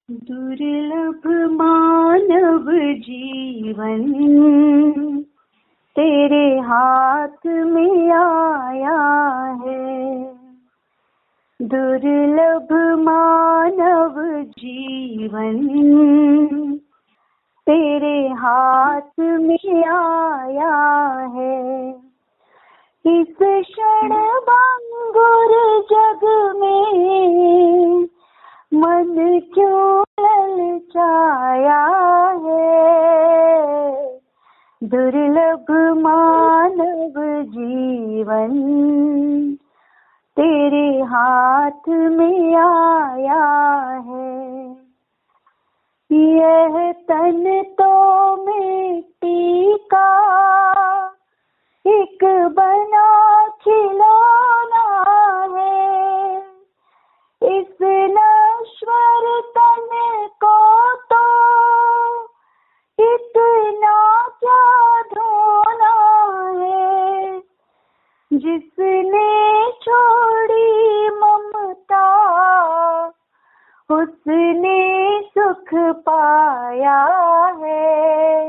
दुर्लभ मानव जीवन तेरे हाथ में आया है। दुर्लभ मानव जीवन तेरे हाथ में आया है। इस क्षण भंगुर जग में मन क्यों ललचाया है। दुर्लभ मानव जीवन तेरे हाथ में आया है। यह तन तो मिट्टी का एक बना खिलौना है। इस नश्वर तन को तो इतना क्या धोना है। जिसने छोड़ी ममता उसने सुख पाया है।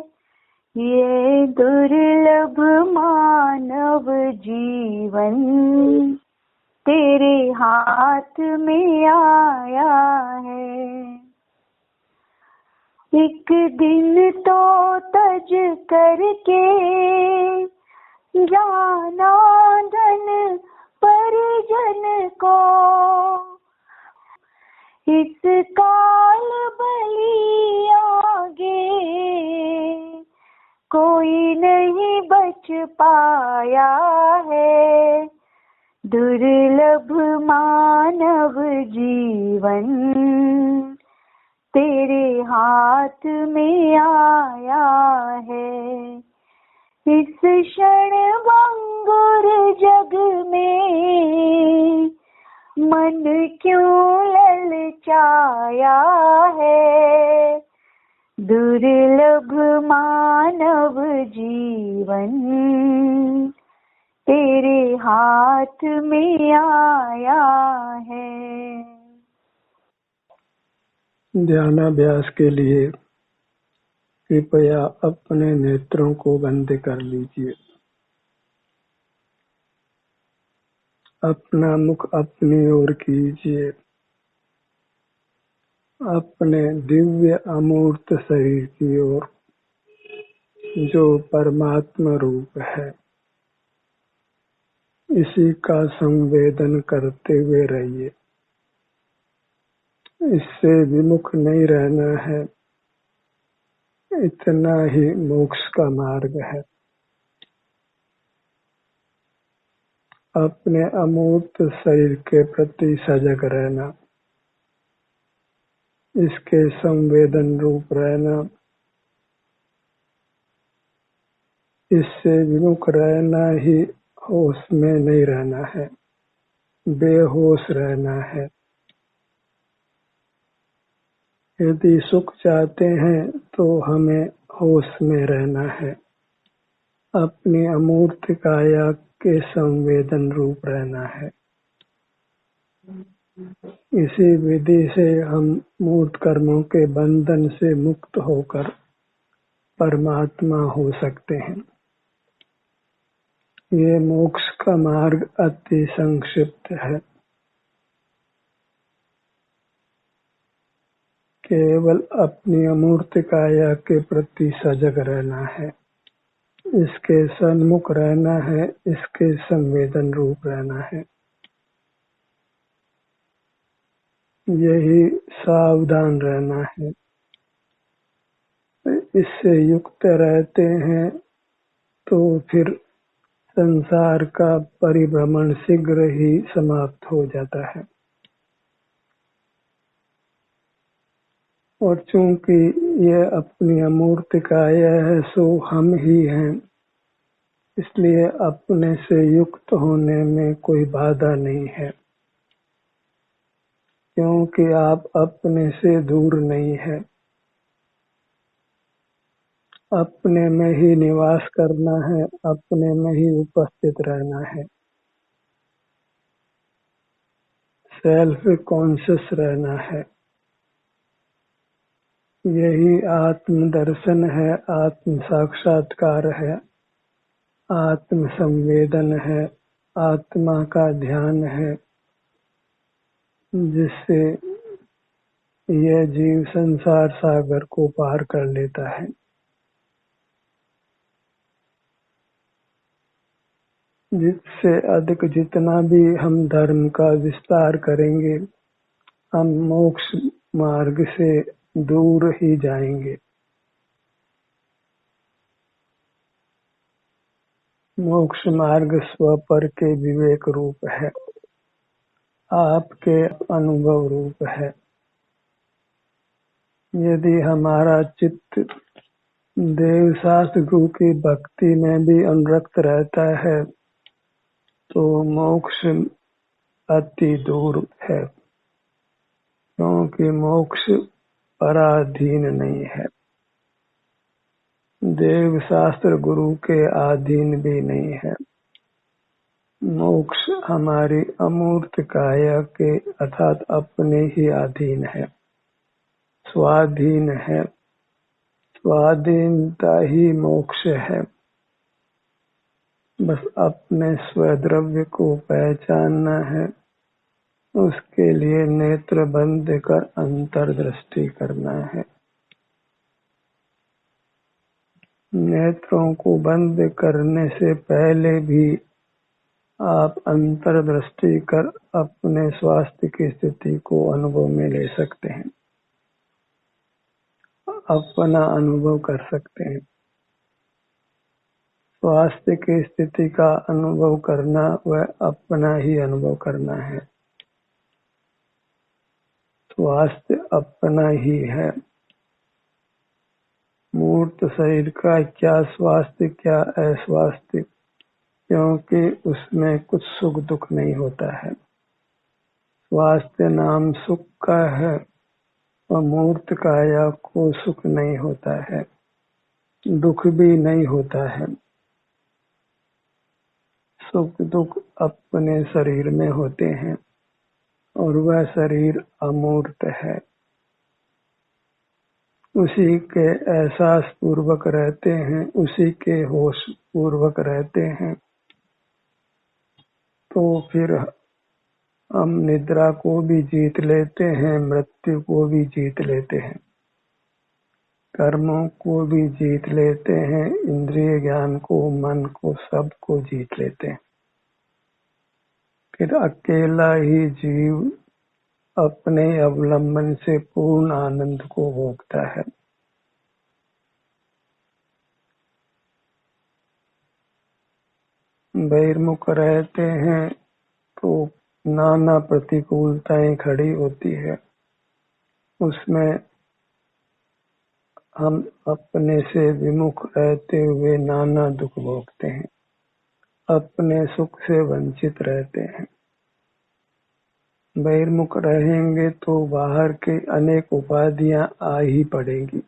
ये दुर्लभ मानव जीवन तेरे हाथ में आया है। एक दिन तो तज करके जाना धन परिजन को। इस काल बलि आगे कोई नहीं बच पाया है। दुर्लभ मानव जीवन तेरे हाथ में आया है। इस क्षण भंगुर जग में मन क्यों ललचाया है। दुर्लभ मानव जीवन तेरे हाथ में आया है। ध्यानाभ्यास के लिए कृपया अपने नेत्रों को बंद कर लीजिए। अपना मुख अपनी ओर कीजिए। अपने दिव्य अमूर्त शरीर की ओर जो परमात्मा रूप है, इसी का संवेदन करते हुए रहिए। इससे विमुख नहीं रहना है। इतना ही मोक्ष का मार्ग है। अपने अमूर्त शरीर के प्रति सजग रहना, इसके संवेदन रूप रहना, इससे विमुख रहना ही होश में नहीं रहना है, बेहोश रहना है। यदि सुख चाहते हैं तो हमें होश में रहना है, अपनी अमूर्त काया के संवेदन रूप रहना है। इसी विधि से हम मूर्त कर्मों के बंधन से मुक्त होकर परमात्मा हो सकते हैं। ये मोक्ष का मार्ग अति संक्षिप्त है। केवल अपनी अमूर्त काया के प्रति सजग रहना है, इसके सन्मुख रहना है, इसके संवेदन रूप रहना है। यही सावधान रहना है। इससे युक्त रहते हैं तो फिर संसार का परिभ्रमण शीघ्र ही समाप्त हो जाता है। और चूंकि यह अपनी अमूर्त काया है सो हम ही हैं, इसलिए अपने से युक्त होने में कोई बाधा नहीं है, क्योंकि आप अपने से दूर नहीं है। अपने में ही निवास करना है, अपने में ही उपस्थित रहना है, सेल्फ कॉन्शियस रहना है। यही आत्म दर्शन है, आत्म साक्षात्कार है, आत्म संवेदन है, आत्मा का ध्यान है, जिससे यह जीव संसार सागर को पार कर लेता है। जिससे अधिक जितना भी हम धर्म का विस्तार करेंगे, हम मोक्ष मार्ग से दूर ही जाएंगे। मोक्ष मार्ग स्वपर के विवेक रूप है, आपके अनुभव रूप है। यदि हमारा चित्त देव शास्त्र गुरु की भक्ति में भी अनुरक्त रहता है तो मोक्ष अति दूर है, क्योंकि मोक्ष पराधीन नहीं है, देव शास्त्र गुरु के अधीन भी नहीं है। मोक्ष हमारी अमूर्त काया के अर्थात अपने ही अधीन है, स्वाधीन है। स्वाधीनता ही मोक्ष है। बस अपने स्वद्रव्य को पहचानना है, उसके लिए नेत्र बंद कर अंतर्दृष्टि करना है। नेत्रों को बंद करने से पहले भी आप अंतर्दृष्टि कर अपने स्वास्थ्य की स्थिति को अनुभव में ले सकते हैं, अपना अनुभव कर सकते हैं। स्वास्थ्य की स्थिति का अनुभव करना वह अपना ही अनुभव करना है। स्वास्थ्य अपना ही है। मूर्त शरीर का क्या स्वास्थ्य क्या अस्वास्थ्य, क्योंकि उसमें कुछ सुख दुख नहीं होता है। स्वास्थ्य नाम सुख का है और मूर्त काया को सुख नहीं होता है, दुख भी नहीं होता है। सुख दुख अपने शरीर में होते हैं और वह शरीर अमूर्त है। उसी के एहसास पूर्वक रहते हैं, उसी के होश पूर्वक रहते हैं, तो फिर हम निद्रा को भी जीत लेते हैं, मृत्यु को भी जीत लेते हैं, कर्मों को भी जीत लेते हैं, इंद्रिय ज्ञान को, मन को, सब को जीत लेते हैं। फिर अकेला ही जीव अपने अवलंबन से पूर्ण आनंद को भोगता है। बहिर्मुख रहते हैं तो नाना प्रतिकूलताएं खड़ी होती है, उसमें हम अपने से विमुख रहते हुए नाना दुख भोगते हैं, अपने सुख से वंचित रहते हैं। बहिर्मुख रहेंगे तो बाहर के अनेक उपाधियां आ ही पड़ेंगी,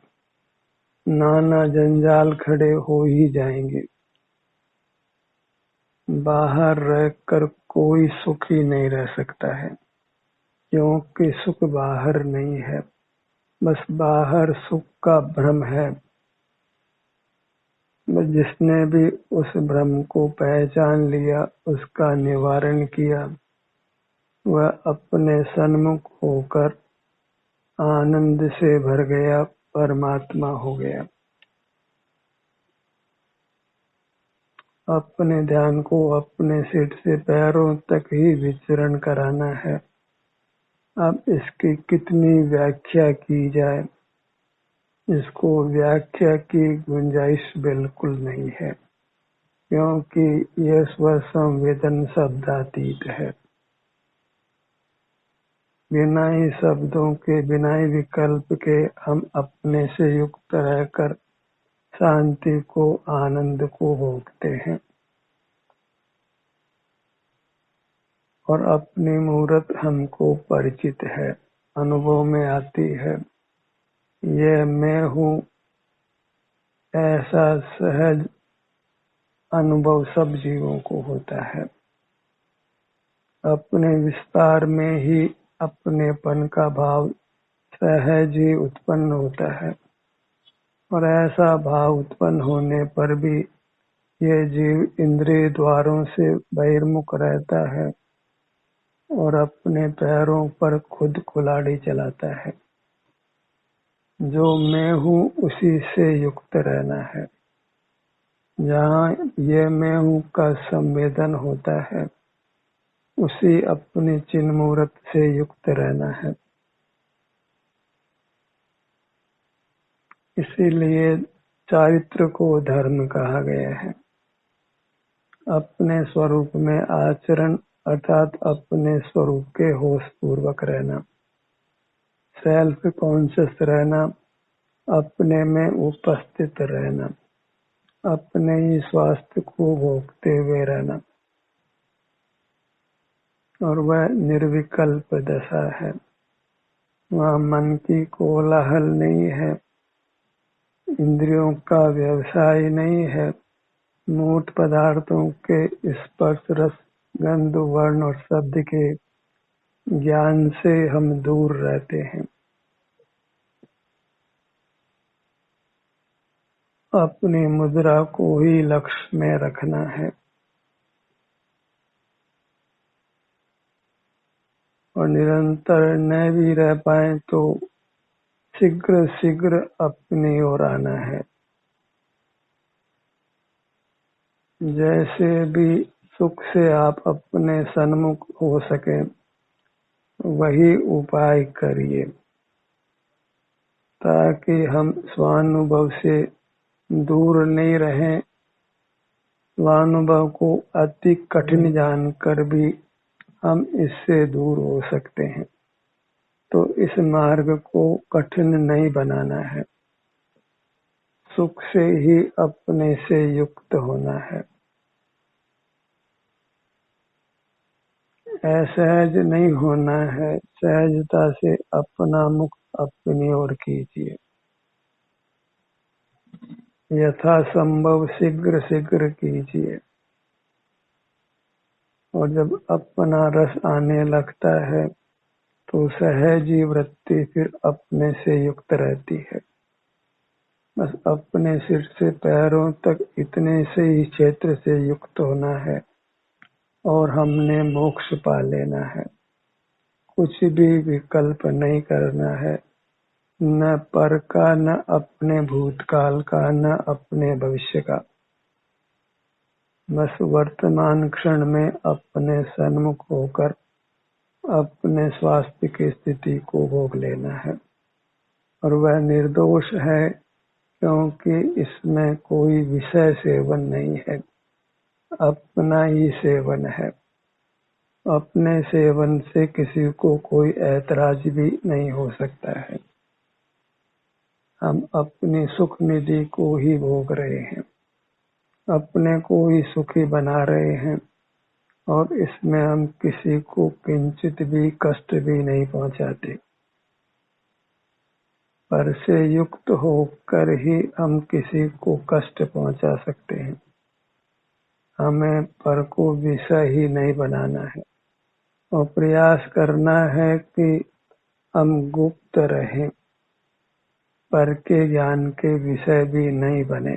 नाना जंजाल खड़े हो ही जाएंगे। बाहर रहकर कोई सुखी नहीं रह सकता है, क्योंकि सुख बाहर नहीं है, बस बाहर सुख का भ्रम है। बस जिसने भी उस भ्रम को पहचान लिया, उसका निवारण किया, वह अपने सन्मुख होकर आनंद से भर गया, परमात्मा हो गया। अपने ध्यान को अपने सिर से पैरों तक ही विचरण कराना है। अब इसकी कितनी व्याख्या की जाए, इसको व्याख्या की गुंजाइश बिल्कुल नहीं है, क्योंकि यह स्व संवेदन शब्दातीत है। बिना ही शब्दों के, बिना ही विकल्प के हम अपने से युक्त रहकर शांति को, आनंद को भोगते हैं और अपनी मूर्त हमको परिचित है, अनुभव में आती है। यह मैं हूँ, ऐसा सहज अनुभव सब जीवों को होता है। अपने विस्तार में ही अपनेपन का भाव सहज ही उत्पन्न होता है। और ऐसा भाव उत्पन्न होने पर भी ये जीव इंद्रिय द्वारों से बहिर्मुख रहता है और अपने पैरों पर खुद कुल्हाड़ी चलाता है। जो मैं हूँ उसी से युक्त रहना है। जहाँ ये मैं हूँ का संवेदन होता है, उसी अपने चिन्ह मूर्त से युक्त रहना है। इसीलिए चारित्र को धर्म कहा गया है। अपने स्वरूप में आचरण अर्थात अपने स्वरूप के होश पूर्वक रहना, सेल्फ कॉन्शियस रहना, अपने में उपस्थित रहना, अपने ही स्वास्थ्य को भोगते हुए रहना, और वह निर्विकल्प दशा है। वहाँ मन की कोलाहल नहीं है, इंद्रियों का व्यवसाय नहीं है, मूर्त पदार्थों के स्पर्श रस गंध वर्ण और शब्द के ज्ञान से हम दूर रहते हैं। अपनी मुद्रा को ही लक्ष्य में रखना है और निरंतर न भी रह पाए तो शीघ्र शीघ्र अपनी ओर आना है। जैसे भी सुख से आप अपने सन्मुख हो सके वही उपाय करिए, ताकि हम स्वानुभव से दूर नहीं रहें। स्वानुभव को अति कठिन जानकर भी हम इससे दूर हो सकते हैं। तो इस मार्ग को कठिन नहीं बनाना है, सुख से ही अपने से युक्त होना है। असहज नहीं होना है, सहजता से अपना मुख अपनी ओर कीजिए। यथा संभव शीघ्र शीघ्र कीजिए। और जब अपना रस आने लगता है तो सहजी वृत्ति फिर अपने से युक्त रहती है। बस अपने सिर से पैरों तक इतने से ही क्षेत्र से युक्त होना है और हमने मोक्ष पा लेना है। कुछ भी विकल्प नहीं करना है, न पर का, न अपने भूतकाल का, न अपने भविष्य का। बस वर्तमान क्षण में अपने सन्मुख होकर अपने स्वास्थ्य की स्थिति को भोग लेना है। और वह निर्दोष है, क्योंकि इसमें कोई विषय सेवन नहीं है, अपना ही सेवन है। अपने सेवन से किसी को कोई ऐतराज भी नहीं हो सकता है। हम अपनी सुख निधि को ही भोग रहे हैं, अपने को ही सुखी बना रहे हैं, और इसमें हम किसी को किंचित भी कष्ट भी नहीं पहुंचाते। पर से युक्त होकर ही हम किसी को कष्ट पहुंचा सकते हैं। हमें पर को विषय ही नहीं बनाना है और प्रयास करना है कि हम गुप्त रहें, पर के ज्ञान के विषय भी नहीं बने।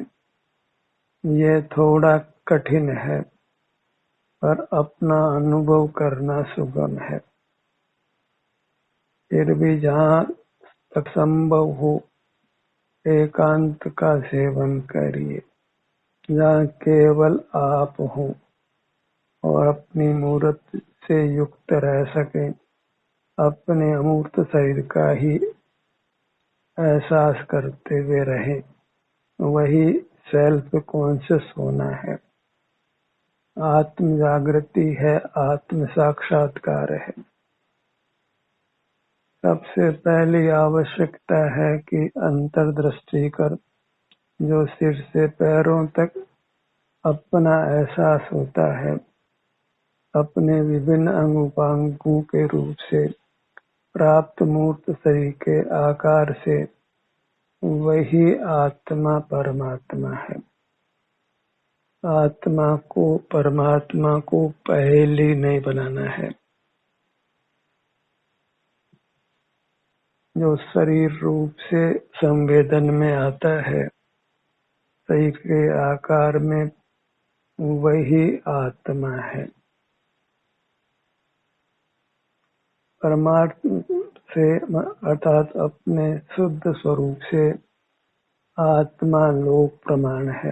ये थोड़ा कठिन है, पर अपना अनुभव करना सुगम है। फिर भी जहाँ तक संभव हो एकांत का सेवन करिए, जहाँ केवल आप हो और अपनी मूर्त से युक्त रह सके, अपने अमूर्त शरीर का ही एहसास करते हुए रहें। वही सेल्फ कॉन्शियस होना है, आत्म जागृति है, आत्म साक्षात्कार है। सबसे पहली आवश्यकता है कि अंतर्दृष्टि कर, जो सिर से पैरों तक अपना एहसास होता है, अपने विभिन्न अंग उपांगों के रूप से प्राप्त मूर्त शरीर के आकार से, वही आत्मा परमात्मा है। आत्मा को परमात्मा को पहेली नहीं बनाना है। जो शरीर रूप से संवेदन में आता है, शरीर के आकार में, वही आत्मा है। परमार्थ से अर्थात अपने शुद्ध स्वरूप से आत्मा लोक प्रमाण है,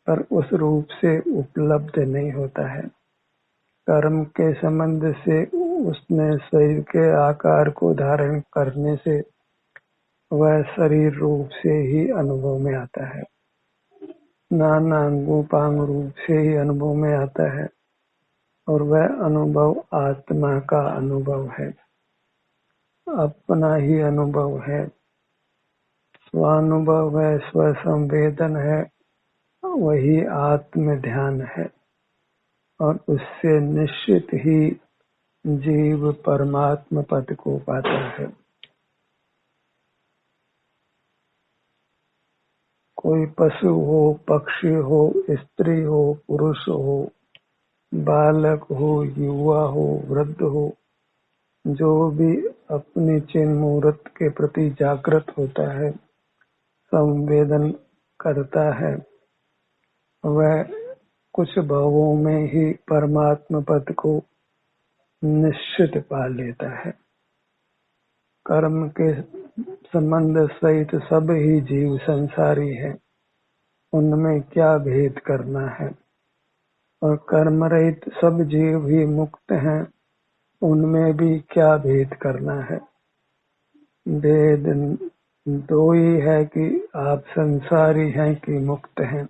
पर उस रूप से उपलब्ध नहीं होता है। कर्म के संबंध से उसने शरीर के आकार को धारण करने से वह शरीर रूप से ही अनुभव में आता है, नानांगोपांग रूप से ही अनुभव में आता है, और वह अनुभव आत्मा का अनुभव है, अपना ही अनुभव है, स्वानुभव है, स्वसंवेदन है, वही आत्म ध्यान है, और उससे निश्चित ही जीव परमात्म पद को पाता है। कोई पशु हो, पक्षी हो, स्त्री हो, पुरुष हो, बालक हो, युवा हो, वृद्ध हो, जो भी अपनी चिन्ह मूर्त के प्रति जागृत होता है, संवेदन करता है, वह कुछ भावों में ही परमात्म पद को निश्चित पा लेता है। कर्म के संबंध सहित सब ही जीव संसारी है, उनमें क्या भेद करना है, और कर्म रहित सब जीव ही मुक्त हैं, उनमें भी क्या भेद करना है। भेद दो ही है कि आप संसारी हैं कि मुक्त हैं।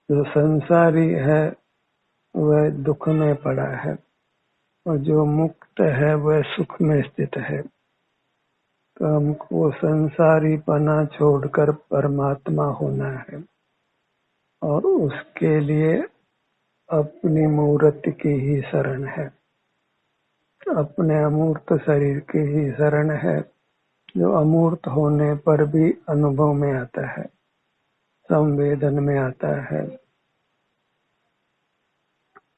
जो संसारी है वह दुख में पड़ा है, और जो मुक्त है वह सुख में स्थित है। तो हमको संसारी पना छोड़कर परमात्मा होना है, और उसके लिए अपनी मूर्ति की ही शरण है, अपने अमूर्त शरीर की ही शरण है, जो अमूर्त होने पर भी अनुभव में आता है, संवेदन में आता है।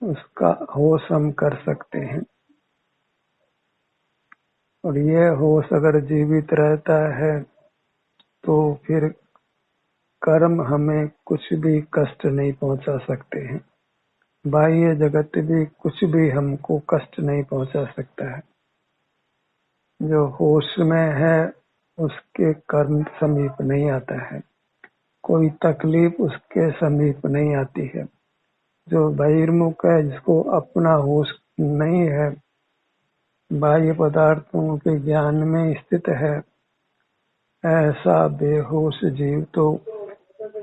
उसका होश हम कर सकते हैं, और यह होश अगर जीवित रहता है तो फिर कर्म हमें कुछ भी कष्ट नहीं पहुंचा सकते हैं। बाह्य जगत भी कुछ भी हमको कष्ट नहीं पहुंचा सकता है। जो होश में है उसके कर्म समीप नहीं आता है, कोई तकलीफ उसके समीप नहीं आती है। जो बहिर्मुख है, जिसको अपना होश नहीं है, बाह्य पदार्थों के ज्ञान में स्थित है, ऐसा बेहोश जीव तो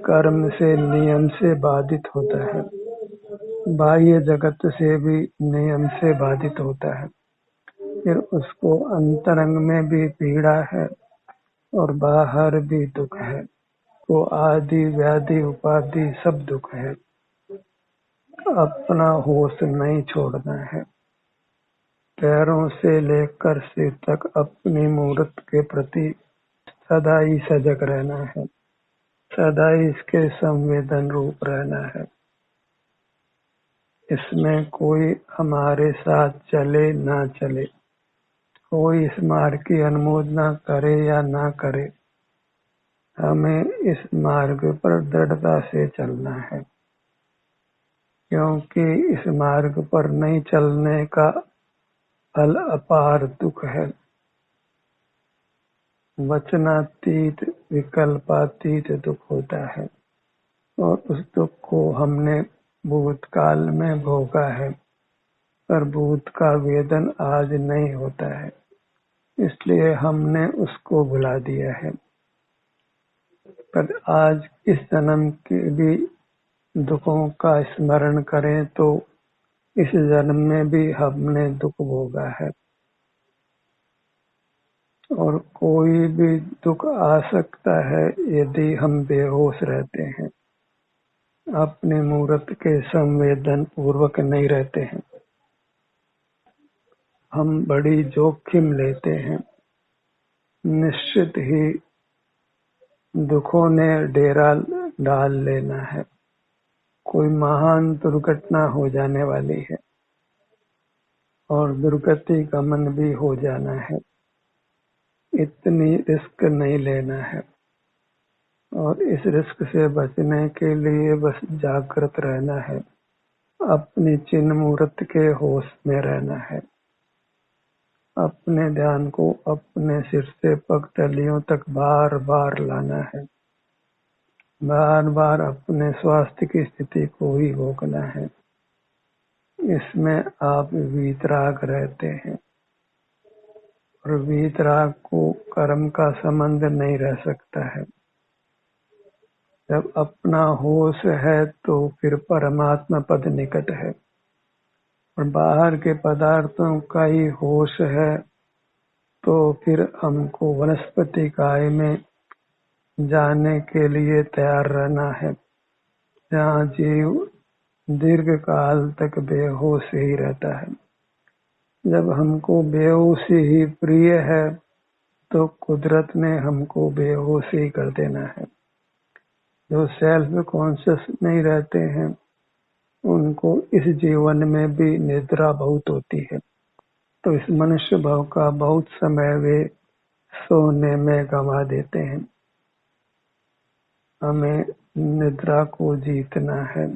कर्म से नियम से बाधित होता है, बाह्य जगत से भी नियम से बाधित होता है। फिर उसको अंतरंग में भी पीड़ा है और बाहर भी दुख है, तो आदि व्याधि उपाधि सब दुख है। अपना होश नहीं छोड़ना है, पैरों से लेकर सिर तक अपनी मूर्त के प्रति सदा ही सजग रहना है, सदा ही इसके संवेदन रूप रहना है। इसमें कोई हमारे साथ चले ना चले, कोई इस मार्ग की अनुमोदना करे या ना करे, हमें इस मार्ग पर दृढ़ता से चलना है, क्योंकि इस मार्ग पर नहीं चलने का फल अपार दुख है। वचनातीत विकल्पातीत दुख होता है, और उस दुख को हमने भूतकाल में भोगा है, पर भूत का वेदन आज नहीं होता है, इसलिए हमने उसको भुला दिया है। पर आज इस जन्म के भी दुखों का स्मरण करें तो इस जन्म में भी हमने दुख भोगा है, और कोई भी दुख आ सकता है यदि हम बेहोश रहते हैं, अपने मूर्त के संवेदन पूर्वक नहीं रहते हैं। हम बड़ी जोखिम लेते हैं, निश्चित ही दुखों ने डेरा डाल लेना है, कोई महान दुर्घटना हो जाने वाली है, और दुर्गति गमन भी हो जाना है। इतनी रिस्क नहीं लेना है, और इस रिस्क से बचने के लिए बस जागृत रहना है, अपनी चिन्ह मूर्त के होश में रहना है, अपने ध्यान को अपने सिर से पग तलियों तक बार बार लाना है, बार बार अपने स्वास्थ्य की स्थिति को ही भोगना है। इसमें आप वीतराग रहते हैं, और वीतराग को कर्म का संबंध नहीं रह सकता है। जब अपना होश है तो फिर परमात्मा पद निकट है, और बाहर के पदार्थों का ही होश है तो फिर हमको वनस्पति काय में जाने के लिए तैयार रहना है, जहाँ जीव दीर्घ काल तक बेहोश ही रहता है। जब हमको बेहोशी ही प्रिय है तो कुदरत ने हमको बेहोश ही कर देना है। जो सेल्फ कॉन्शियस नहीं रहते हैं उनको इस जीवन में भी निद्रा बहुत होती है, तो इस मनुष्य भाव का बहुत समय वे सोने में गंवा देते हैं। हमें निद्रा को जीतना है,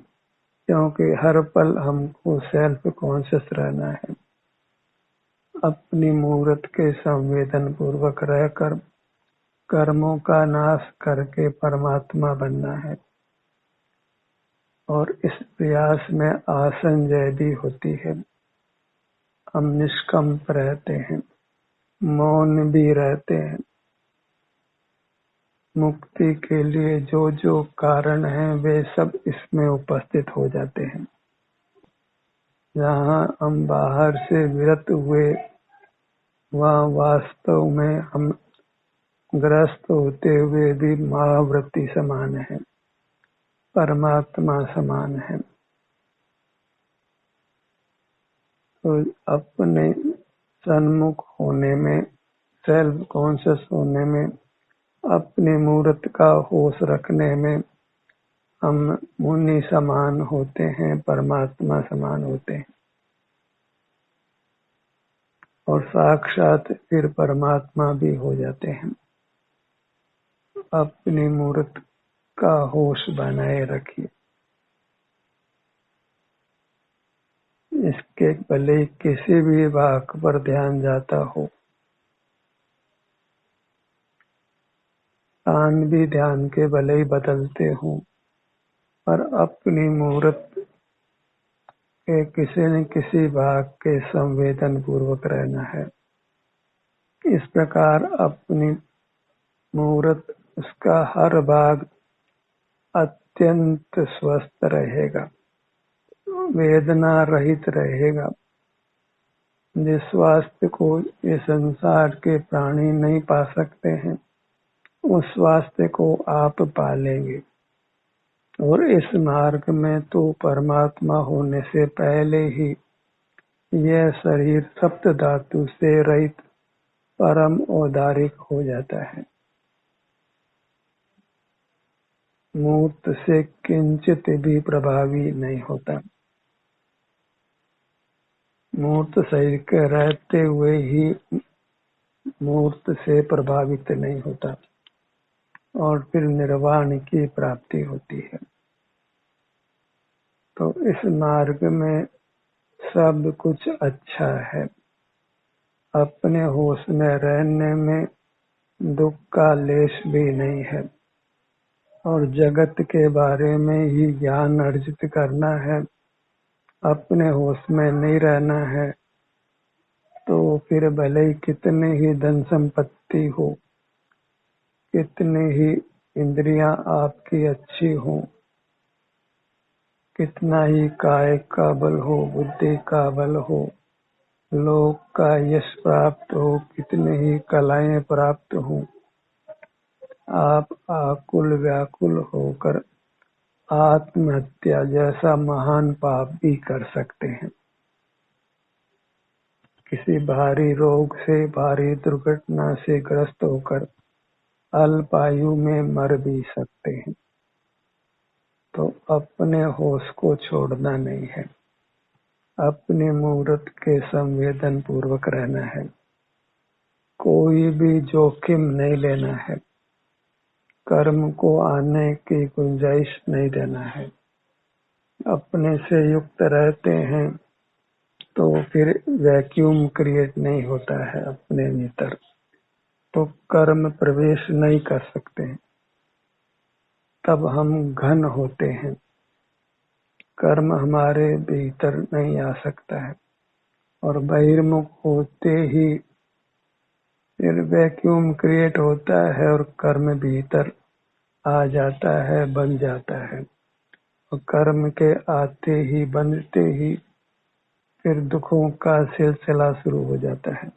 क्योंकि हर पल हमको सेल्फ कॉन्शियस रहना है। अपनी मूर्त के संवेदन पूर्वक रहकर कर्मों का नाश करके परमात्मा बनना है, और इस प्रयास में आसंजय भी होती है। हम निष्कंप रहते हैं, मौन भी रहते हैं। मुक्ति के लिए जो जो कारण हैं वे सब इसमें उपस्थित हो जाते हैं। जहाँ हम बाहर से विरत हुए वहाँ वास्तव में हम ग्रस्त होते हुए भी महाव्रती समान है, परमात्मा समान है। तो अपने सन्मुख होने में, सेल्फ कॉन्शियस होने में, अपनी मूर्त का होश रखने में हम मुनि समान होते हैं, परमात्मा समान होते हैं, और साक्षात फिर परमात्मा भी हो जाते हैं। अपनी मूर्त का होश बनाए रखिए। इसके भले किसी भी वाक पर ध्यान जाता हो, कान भी ध्यान के भले ही बदलते हो, पर अपनी मूर्त के किसी न किसी भाग के संवेदन पूर्वक रहना है। इस प्रकार अपनी मूर्त, उसका हर भाग अत्यंत स्वस्थ रहेगा, वेदना रहित रहेगा। जिस स्वास्थ्य को ये संसार के प्राणी नहीं पा सकते हैं, उस स्वास्थ्य को आप पालेंगे। और इस मार्ग में तो परमात्मा होने से पहले ही यह शरीर सप्त धातु से रहित परम औदारिक हो जाता है। मूर्त से किंचित भी प्रभावी नहीं होता। मूर्त शरीर के रहते हुए ही मूर्त से प्रभावित नहीं होता, और फिर निर्वाण की प्राप्ति होती है। तो इस मार्ग में सब कुछ अच्छा है। अपने होश में रहने में दुख का लेश भी नहीं है, और जगत के बारे में ही ज्ञान अर्जित करना है। अपने होश में नहीं रहना है तो फिर भले ही कितने ही धन संपत्ति हो, कितनी ही इंद्रियां आपकी अच्छी हो, कितना ही काय का बल हो, बुद्धि का बल हो, लोक का यश प्राप्त हो, कितने ही कलाएं प्राप्त हो, आप आकुल व्याकुल होकर आत्महत्या जैसा महान पाप भी कर सकते हैं। किसी भारी रोग से, भारी दुर्घटना से ग्रस्त होकर अल्पायु में मर भी सकते हैं। तो अपने होश को छोड़ना नहीं है। अपने मुहूर्त के संवेदन पूर्वक रहना है, कोई भी जोखिम नहीं लेना है, कर्म को आने की गुंजाइश नहीं देना है। अपने से युक्त रहते हैं तो फिर वैक्यूम क्रिएट नहीं होता है अपने भीतर, तो कर्म प्रवेश नहीं कर सकते हैं, तब हम घन होते हैं, कर्म हमारे भीतर नहीं आ सकता है। और बहिर्मुख होते ही फिर वैक्यूम क्रिएट होता है और कर्म भीतर आ जाता है, बन जाता है। और कर्म के आते ही बनते ही फिर दुखों का सिलसिला शुरू हो जाता है,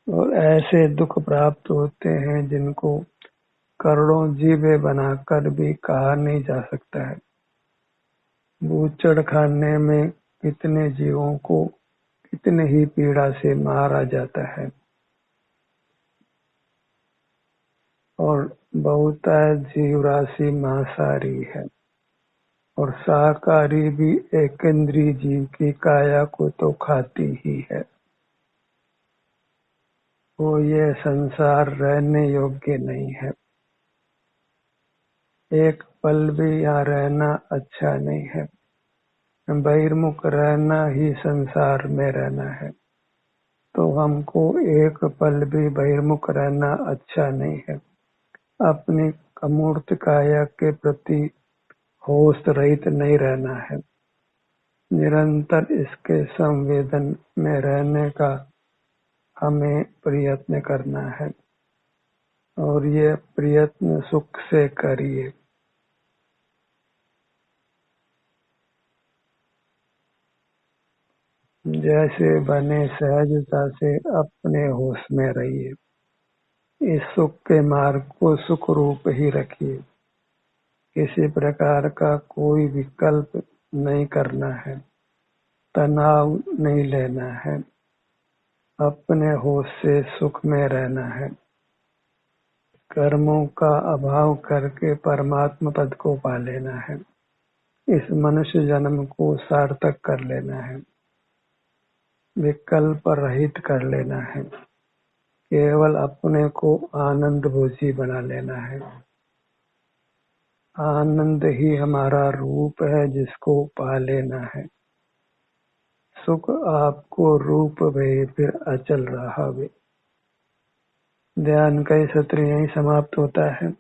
और ऐसे दुख प्राप्त होते हैं जिनको करोड़ों जीवे बनाकर भी कहा नहीं जा सकता है। बूचड़ खाने में कितने जीवों को कितने ही पीड़ा से मारा जाता है, और बहुत जीव राशि मांसाहारी है, और शाकाहारी भी एक इंद्रिय जीव की काया को तो खाती ही है। वो ये संसार रहने योग्य नहीं है, एक पल भी यहाँ रहना अच्छा नहीं है। बहिर्मुख रहना ही संसार में रहना है, तो हमको एक पल भी बहिर्मुख रहना अच्छा नहीं है। अपनी अमूर्त काया के प्रति होश रहित नहीं रहना है, निरंतर इसके संवेदन में रहने का हमें प्रयत्न करना है, और ये प्रयत्न सुख से करिए। जैसे बने सहजता से अपने होश में रहिए, इस सुख के मार्ग को सुख रूप ही रखिए, किसी प्रकार का कोई विकल्प नहीं करना है, तनाव नहीं लेना है, अपने होश से सुख में रहना है, कर्मों का अभाव करके परमात्मा पद को पा लेना है, इस मनुष्य जन्म को सार्थक कर लेना है, विकल्प रहित कर लेना है, केवल अपने को आनंद भोजी बना लेना है। आनंद ही हमारा रूप है जिसको पा लेना है। सुख आपको रूप वे फिर अचल रहा वे। ध्यान का सत्र यही समाप्त होता है।